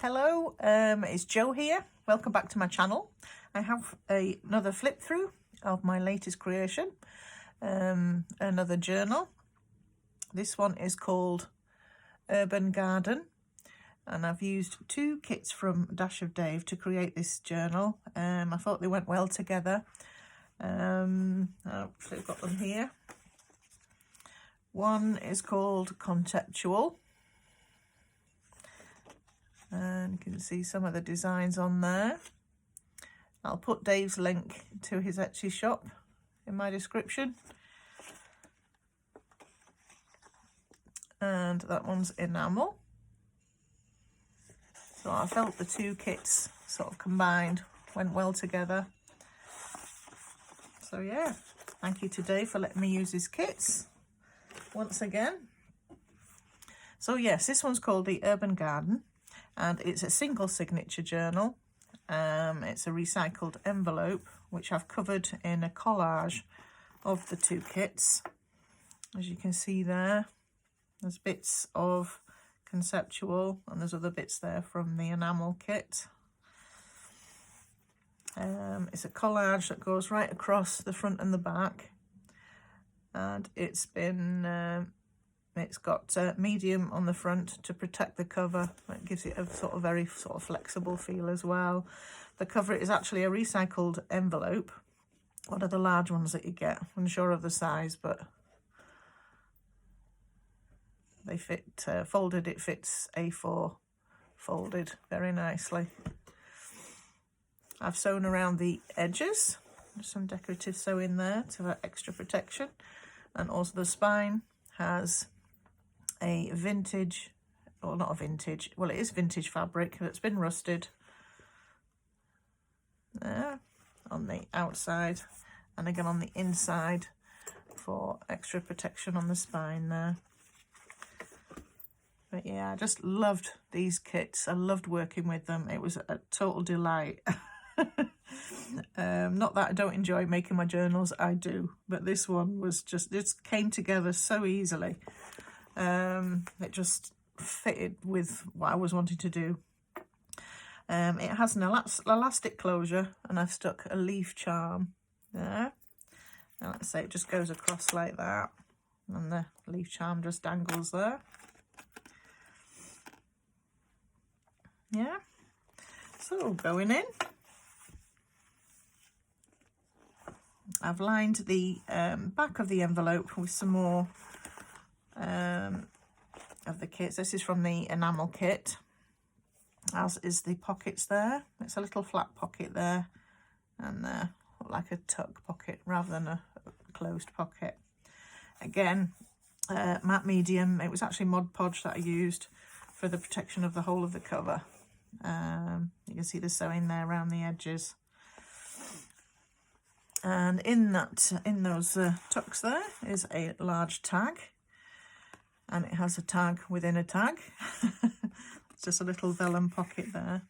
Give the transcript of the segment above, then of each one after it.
Hello, it's Jo here. Welcome back to my channel. I have another flip through of my latest creation, another journal. This one is called Urban Garden, and I've used two kits from DashofDave to create this journal. I thought they went well together. I've got them here. One is called Conceptual, and you can see some of the designs on there. I'll put Dave's link to his Etsy shop in my description. And that one's Enamel. So I felt the two kits sort of combined went well together. So yeah, thank you to Dave for letting me use his kits once again. So yes, this one's called the Urban Garden, and it's a single signature journal. It's a recycled envelope which I've covered in a collage of the two kits. As you can see there, there's bits of Conceptual and there's other bits there from the Enamel kit. It's a collage that goes right across the front and the back, and it's got medium on the front to protect the cover. It gives it a very flexible feel as well. The cover is actually a recycled envelope, one of the large ones that you get. I'm unsure of the size, but they fit folded. It fits A4 folded very nicely. I've sewn around the edges. There's some decorative sewing there to have extra protection, and also the spine has a vintage, or not a vintage, well, it is vintage fabric that's been rusted there on the outside and again on the inside for extra protection on the spine there. But yeah, I just loved these kits. I loved working with them. It was a total delight. Not that I don't enjoy making my journals, I do, but this one was just, it came together so easily. It just fitted with what I was wanting to do. It has an elastic closure, and I've stuck a leaf charm there. Now let's say it just goes across like that, and the leaf charm just dangles there. Yeah, so going in, I've lined the back of the envelope with some more of the kits. This is from the Enamel kit, as is the pockets there. It's a little flat pocket there, and like a tuck pocket rather than a closed pocket. Again, matte medium. It was actually Mod Podge that I used for the protection of the whole of the cover. You can see the sewing there around the edges, and in those tucks there is a large tag, and it has a tag within a tag. It's just a little vellum pocket there.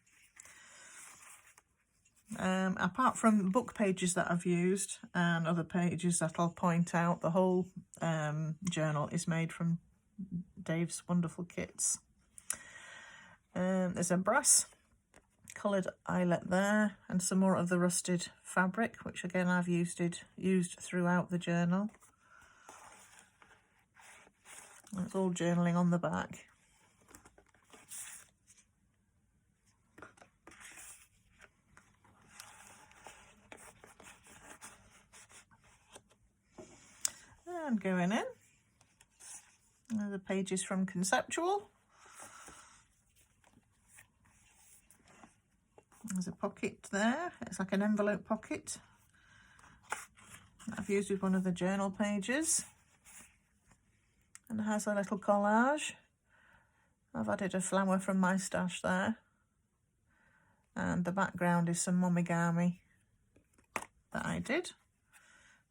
Apart from book pages that I've used and other pages that I'll point out, the whole journal is made from Dave's wonderful kits. There's a brass coloured eyelet there, and some more of the rusted fabric, which again I've used throughout the journal. And it's all journaling on the back. And going in, the pages from Conceptual. There's a pocket there. It's like an envelope pocket that I've used with one of the journal pages, and it has a little collage. I've added a flower from my stash there, and the background is some momigami that I did,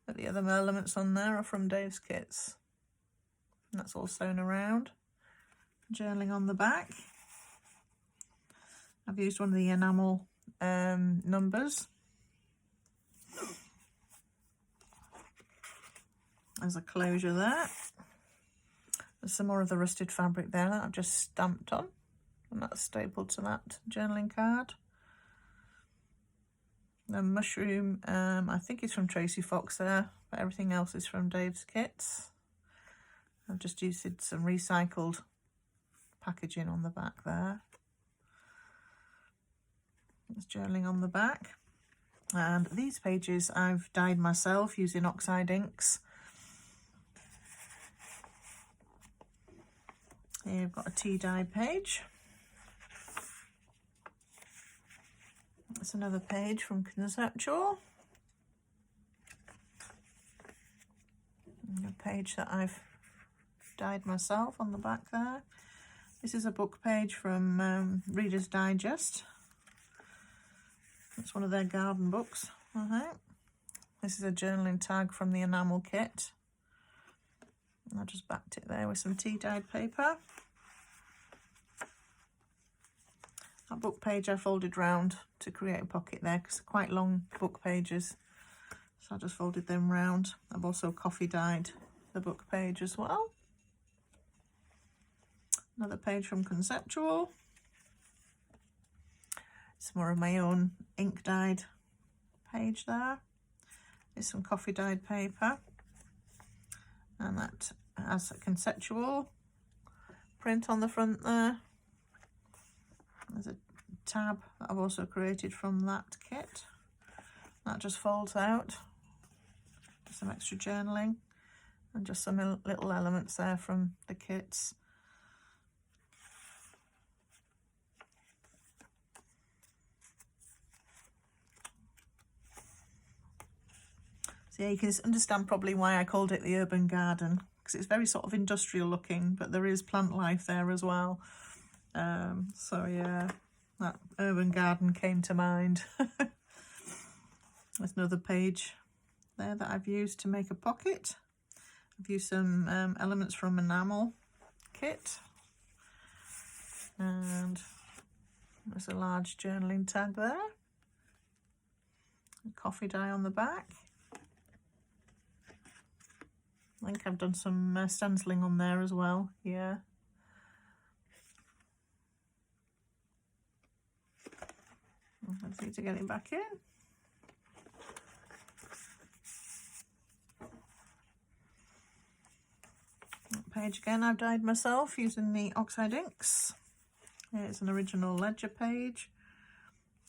but the other elements on there are from Dave's kits, and that's all sewn around. Journaling on the back. I've used one of the Enamel numbers. There's a closure there. There's some more of the rusted fabric there that I've just stamped on. and that's stapled to that journaling card. The mushroom, I think it's from Tracy Fox there, but everything else is from Dave's kits. I've just used some recycled packaging on the back there. There's journaling on the back. And these pages I've dyed myself using oxide inks. Here I've got a tea dye page. That's another page from Conceptual. And a page that I've dyed myself on the back there. This is a book page from Reader's Digest. It's one of their garden books, I think. This is a journaling tag from the Enamel kit. And I just backed it there with some tea dyed paper. That book page I folded round to create a pocket there because they're quite long book pages. So I just folded them round. I've also coffee dyed the book page as well. Another page from Conceptual. Some more of my own ink dyed page there. There's some coffee dyed paper. And that has a Conceptual print on the front there. There's a tab that I've also created from that kit. That just folds out. Some extra journaling and just some little elements there from the kits. So yeah, you can understand probably why I called it the urban garden, because it's very sort of industrial looking, but there is plant life there as well. So yeah, that urban garden came to mind. There's another page there that I've used to make a pocket. I've used some elements from Enamel kit. And there's a large journaling tag there. A coffee dye on the back. I think I've done some stenciling on there as well, yeah. Let's need to get it back in. That page again I've dyed myself using the oxide inks. It's an original ledger page.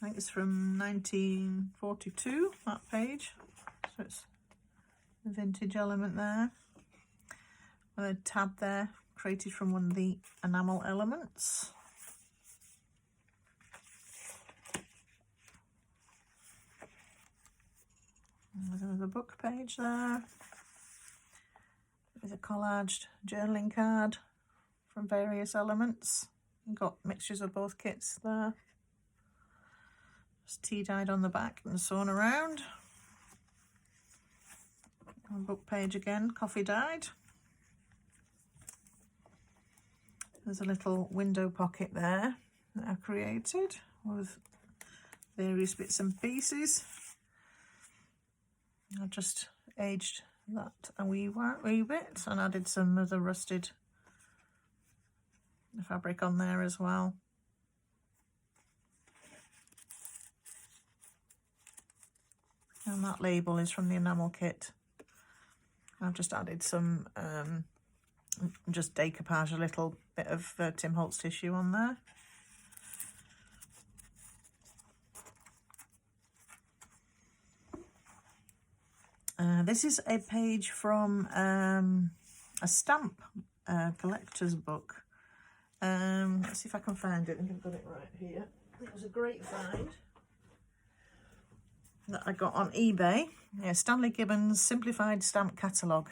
I think it's from 1942, that page. So it's a vintage element there. With a tab there, created from one of the enamel elements. There's another book page there. There's a collaged journaling card from various elements. You've got mixtures of both kits there. Just tea dyed on the back and sewn around. And book page again, coffee dyed. There's a little window pocket there that I've created with various bits and pieces. I've just aged that a wee bit and added some of the rusted fabric on there as well. And that label is from the Enamel kit. I've just added some, just decoupage a little bit of Tim Holtz tissue on there. This is a page from a stamp collector's book. Let's see if I can find it. I think I've got it right here. It was a great find that I got on eBay. Yeah, Stanley Gibbons Simplified Stamp Catalogue.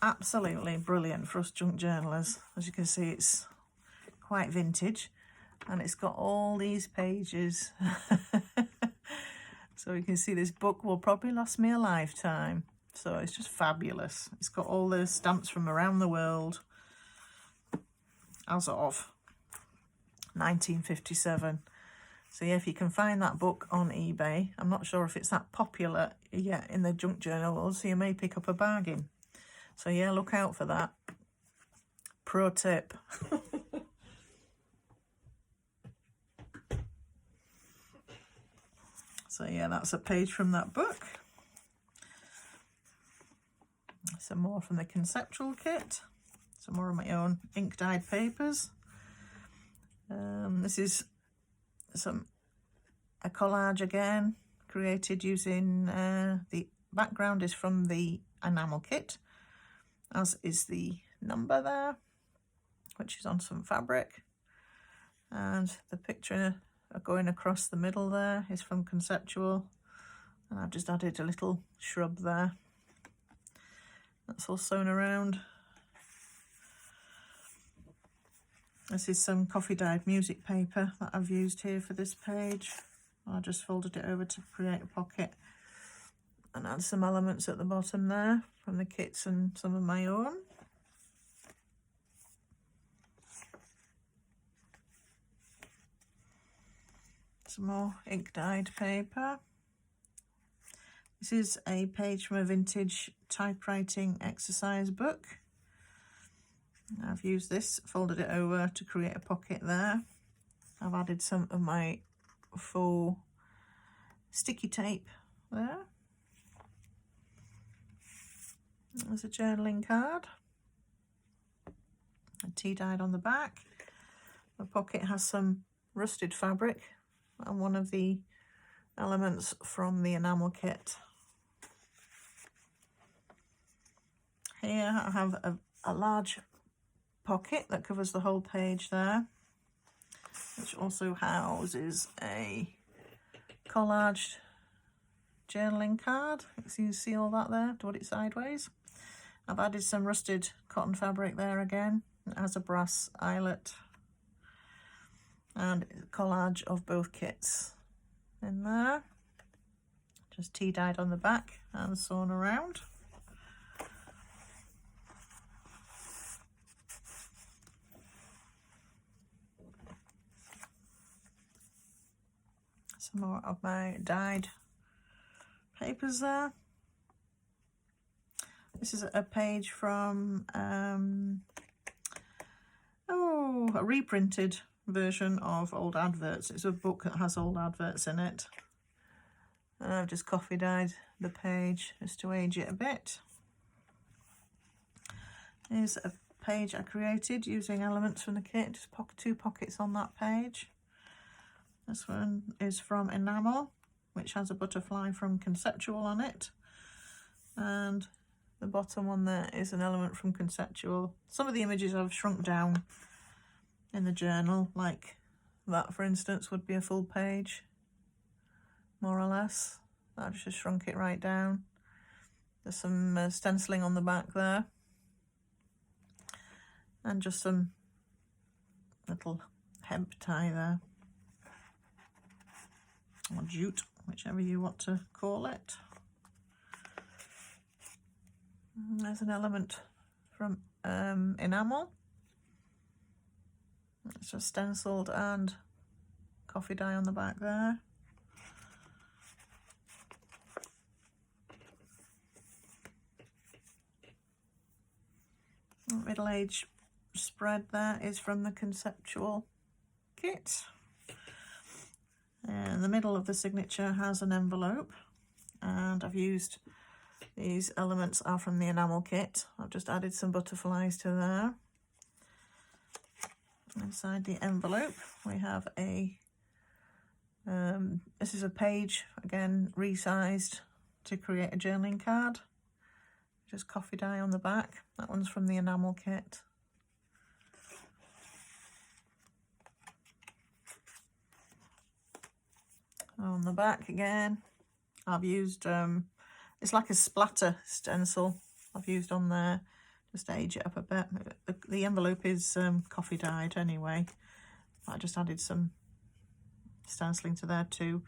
Absolutely brilliant for us junk journalers. As you can see, it's quite vintage and it's got all these pages. So you can see this book will probably last me a lifetime. So it's just fabulous. It's got all the stamps from around the world as of 1957. So yeah, if you can find that book on eBay, I'm not sure if it's that popular yet in the junk journal world, so you may pick up a bargain. So yeah, look out for that. Pro tip. So yeah, that's a page from that book. Some more from the Conceptual kit. Some more of my own ink dyed papers. This is a collage again, created using the background is from the enamel kit, as is the number there, which is on some fabric, and the picture going across the middle there is from Conceptual, and I've just added a little shrub there. That's all sewn around. This is some coffee dyed music paper that I've used here for this page. I just folded it over to create a pocket and add some elements at the bottom there from the kits and some of my own. Some more ink dyed paper. This is a page from a vintage typewriting exercise book. I've used this, folded it over to create a pocket there. I've added some of my faux sticky tape there. There's a journaling card. A tea dyed on the back. The pocket has some rusted fabric and one of the elements from the enamel kit. Here I have a large pocket that covers the whole page there, which also houses a collaged journaling card. So you see all that there, do it sideways. I've added some rusted cotton fabric there again. It has a brass eyelet and a collage of both kits in there. Just tea dyed on the back and sewn around. Some more of my dyed papers there. This is a page from a reprinted version of old adverts. It's a book that has old adverts in it. And I've just coffee dyed the page just to age it a bit. Here's a page I created using elements from the kit, just two pockets on that page. This one is from Enamel, which has a butterfly from Conceptual on it. And the bottom one there is an element from Conceptual. Some of the images I've shrunk down in the journal, like that for instance would be a full page, more or less. I've just shrunk it right down. There's some stenciling on the back there. And just some little hemp tie there. Or jute, whichever you want to call it. And there's an element from Enamel. It's just stenciled and coffee dye on the back there. Middle age spread there is from the Conceptual kit. And the middle of the signature has an envelope, and I've used these elements are from the enamel kit. I've just added some butterflies to there. Inside the envelope we have a this is a page again resized to create a journaling card. Just coffee dye on the back. That one's from the enamel kit. On the back again, I've used it's like a splatter stencil I've used on there, just to age it up a bit. The envelope is coffee dyed anyway. I just added some stenciling to there too,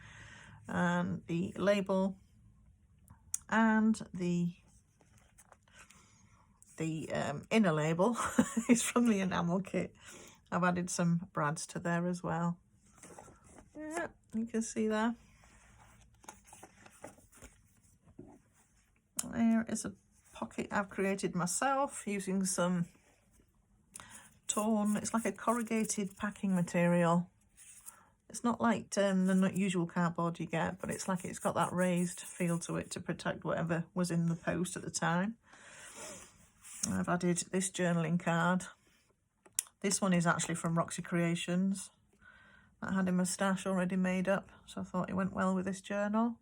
and the label and the inner label is from the enamel kit. I've added some brads to there as well. Yeah, you can see there. There is a pocket I've created myself using some torn, it's like a corrugated packing material It's not like the usual cardboard you get, but it's like it's got that raised feel to it to protect whatever was in the post at the time. I've added this journaling card. This one is actually from Roxy Creations. I had a moustache already made up, so I thought it went well with this journal.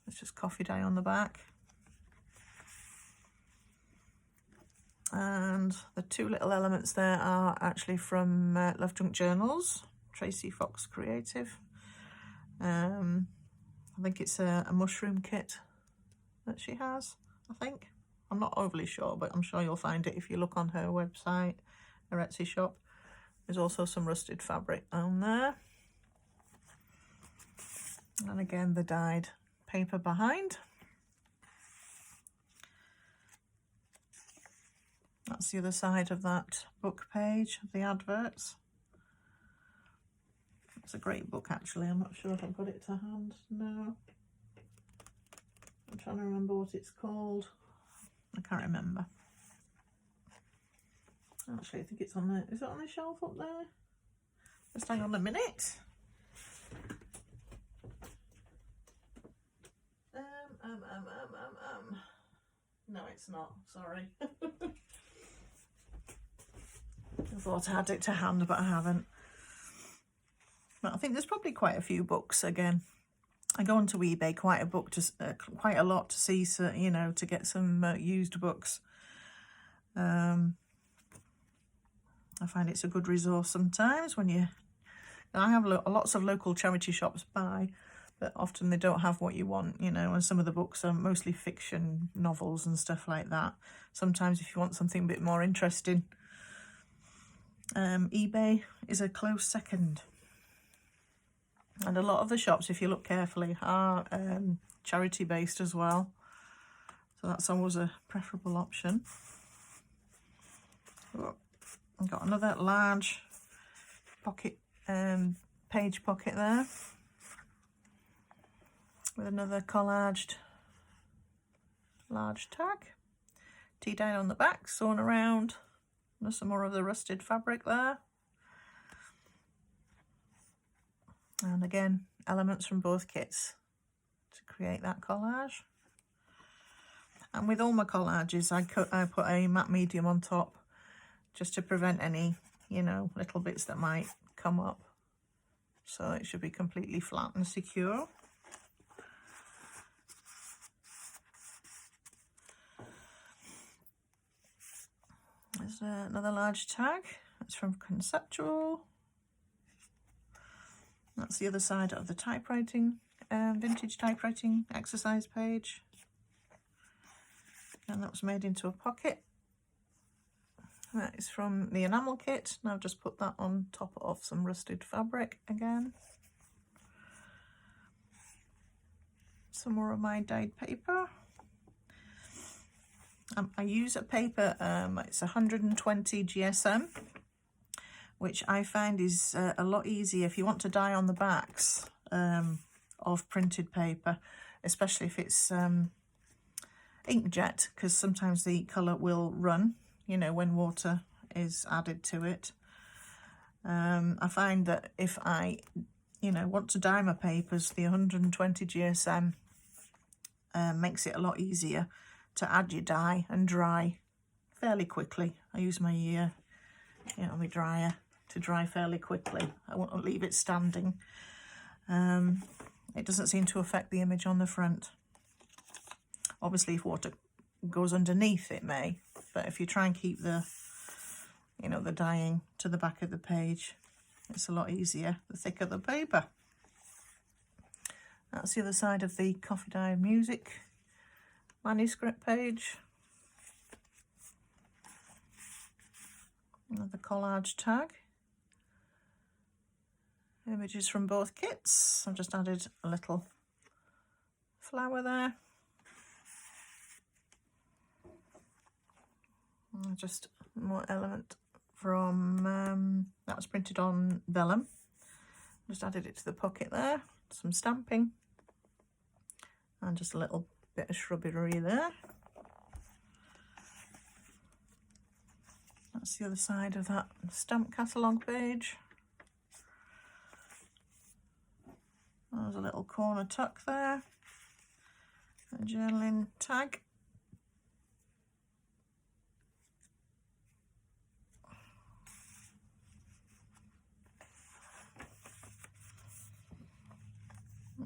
It's just coffee dye on the back. And the two little elements there are actually from Love Junk Journals, Tracy Fox Creative. I think it's a mushroom kit that she has, I think. I'm not overly sure, but I'm sure you'll find it if you look on her website, her Etsy shop. There's also some rusted fabric on there. And again, the dyed paper behind. That's the other side of that book page, the adverts. It's a great book, actually. I'm not sure if I've got it to hand. No. I'm trying to remember what it's called. I can't remember. Actually, I think it's on the... Is it on the shelf up there? Just hang on a minute. No, it's not. Sorry. I thought I had it to hand, but I haven't. But I think there's probably quite a few books again. I go onto eBay quite a lot to see, you know, to get some used books. I find it's a good resource sometimes when you... I have lots of local charity shops buy, but often they don't have what you want, you know, and some of the books are mostly fiction novels and stuff like that. Sometimes if you want something a bit more interesting, eBay is a close second. And a lot of the shops, if you look carefully, are charity based as well. So that's always a preferable option. Oh, I've got another large pocket, page pocket there. With another collaged large tag. Tea dye on the back, sewn around. There's some more of the rusted fabric there. And again, elements from both kits to create that collage. And with all my collages, I put a matte medium on top just to prevent any, you know, little bits that might come up. So it should be completely flat and secure. There's another large tag. It's from Conceptual. That's the other side of the typewriting, vintage typewriting exercise page. And that was made into a pocket. That is from the Enamel kit. Now I've just put that on top of some rusted fabric again. Some more of my dyed paper. I use a paper, it's 120 GSM, which I find is a lot easier if you want to dye on the backs of printed paper, especially if it's inkjet, because sometimes the colour will run, you know, when water is added to it. I find that if I, you know, want to dye my papers, the 120 GSM makes it a lot easier to add your dye and dry fairly quickly. I use my my dryer to dry fairly quickly. I won't leave it standing. It doesn't seem to affect the image on the front. Obviously, if water goes underneath, it may. But if you try and keep the, you know, the dyeing to the back of the page, it's a lot easier the thicker the paper. That's the other side of the coffee dye music manuscript page. Another collage tag. Images from both kits. I've just added a little flower there. And just more element from, that was printed on vellum. Just added it to the pocket there. Some stamping. And just a little bit of shrubbery there. That's the other side of that stamp catalogue page. There's a little corner tuck there, a journaling tag.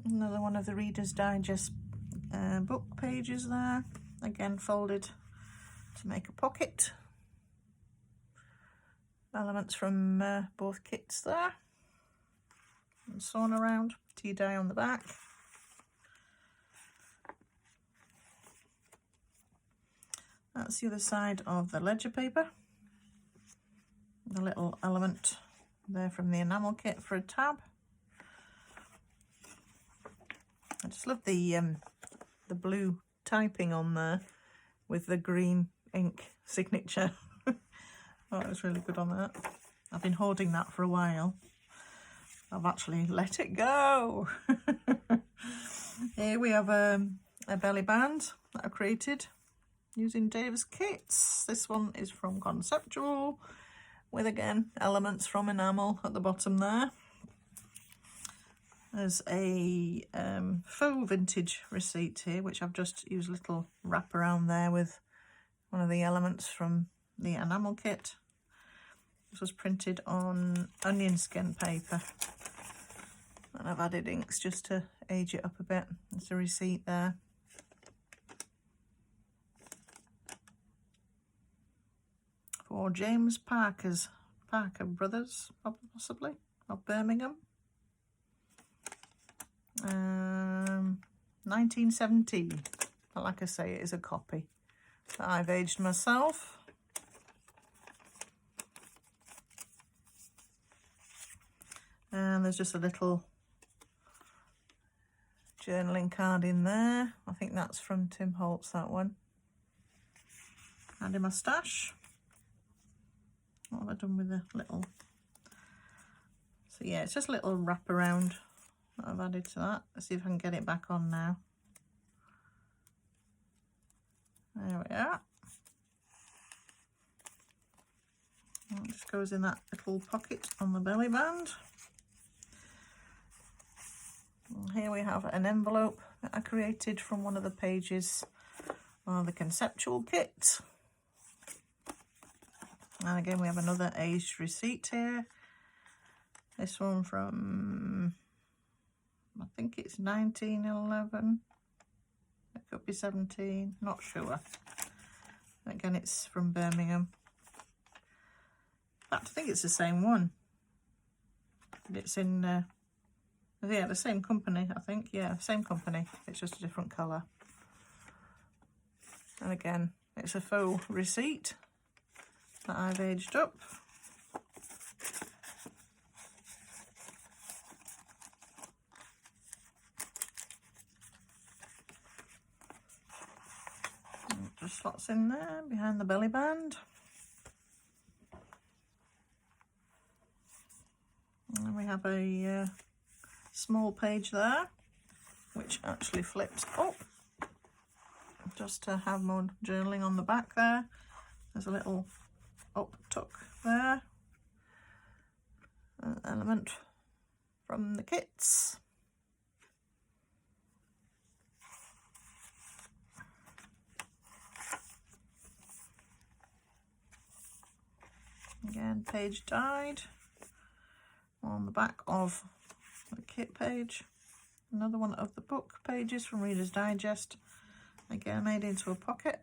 Another one of the Reader's Digest book pages there, again folded to make a pocket. Elements from both kits there, and sewn around, tea dye on the back. That's the other side of the ledger paper. The little element there from the enamel kit for a tab. I just love the blue typing on there with the green ink signature. Oh, it was really good on that. I've been hoarding that for a while. I've actually let it go. Here we have a belly band that I created using Dave's kits. This one is from Conceptual, with again elements from Enamel at the bottom there. There's a faux vintage receipt here, which I've just used a little wrap around there with one of the elements from the Enamel kit. This was printed on onion skin paper, and I've added inks just to age it up a bit. There's a receipt there. For James Parker Brothers, possibly, of Birmingham. 1917. But like I say, it is a copy that I've aged myself. And there's just a little journaling card in there. I think that's from Tim Holtz, that one. And in my stash. What have I done with the little... So yeah, it's just a little wraparound that I've added to that. Let's see if I can get it back on now. There we are. And it just goes in that little pocket on the belly band. And here we have an envelope that I created from one of the pages of the Conceptual kit. And again, we have another aged receipt here. This one from, I think it's 1911. It could be 17, not sure. Again, it's from Birmingham. In fact, I think it's the same one. It's in, yeah, the same company, I think. Yeah, same company. It's just a different colour. And again, it's a faux receipt that I've aged up. And it just slots in there behind the belly band. And we have a small page there, which actually flips up, just to have more journaling on the back there. There's a little up tuck there, an element from the kits. Again, page dyed on the back of the kit page. Another one of the book pages from Reader's Digest, again made into a pocket.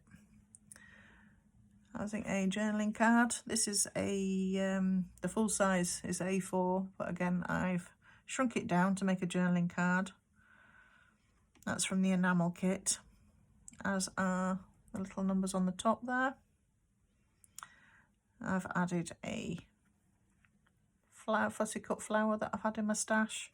I think a journaling card. This is a, the full size is A4, but again I've shrunk it down to make a journaling card. That's from the Enamel kit, as are the little numbers on the top there. I've added a flower, fussy cut flower that I've had in my stash,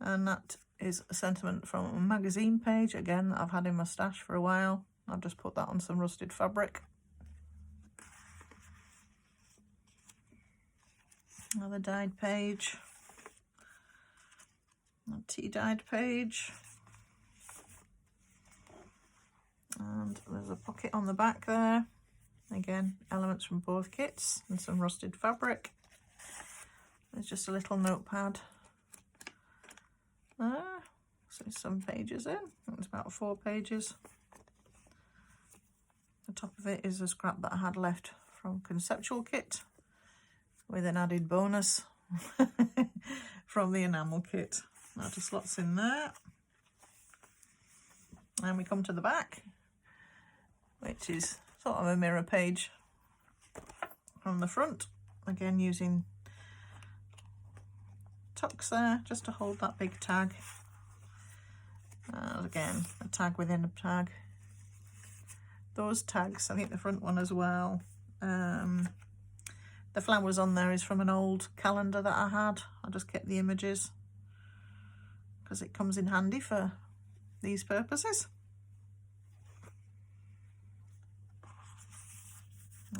and that is a sentiment from a magazine page, again, that I've had in my stash for a while. I've just put that on some rusted fabric. Another dyed page, a tea dyed page, and there's a pocket on the back there. Again, elements from both kits and some rusted fabric. There's just a little notepad So some pages in. It's about 4 pages. The top of it is a scrap that I had left from Conceptual kit with an added bonus from the Enamel kit. That just slots in there. And we come to the back, which is sort of a mirror page from the front. Again, using tucks there just to hold that big tag. And again, a tag within a tag. Those tags, I think the front one as well. The flowers on there is from an old calendar that I had. I just kept the images because it comes in handy for these purposes.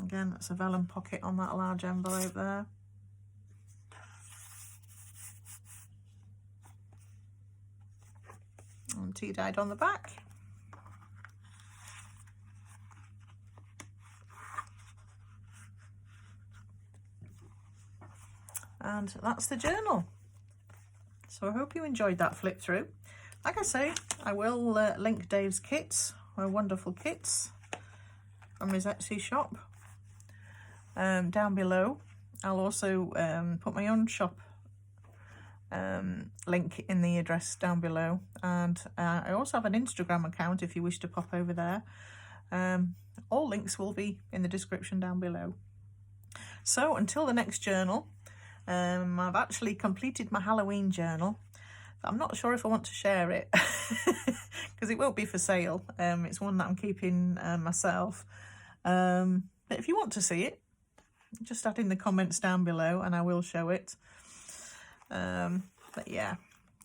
Again, that's a vellum pocket on that large envelope there. And tea dyed on the back. And that's the journal. So I hope you enjoyed that flip through. Like I say, I will link Dave's kits, or wonderful kits from his Etsy shop down below. I'll also put my own shop link in the address down below, and I also have an Instagram account if you wish to pop over there. All links will be in the description down below. So until the next journal, I've actually completed my Halloween journal. I'm not sure if I want to share it because it won't be for sale. It's one that I'm keeping myself. But if you want to see it, just add in the comments down below and I will show it. But yeah,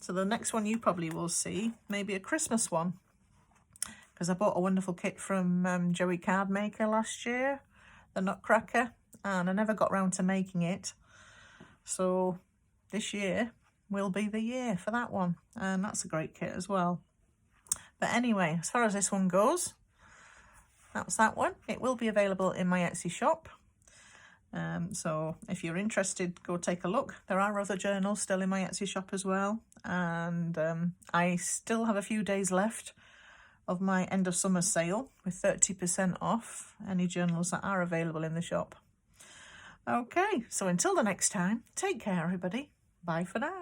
so the next one you probably will see, maybe a Christmas one, because I bought a wonderful kit from Joey Card Maker last year, the Nutcracker, and I never got round to making it. So this year will be the year for that one, and that's a great kit as well. But anyway, as far as this one goes, that's that one. It will be available in my Etsy shop. So if you're interested, go take a look. There are other journals still in my Etsy shop as well, and I still have a few days left of my end of summer sale with 30% off any journals that are available in the shop. Okay, so until the next time, take care everybody. Bye for now.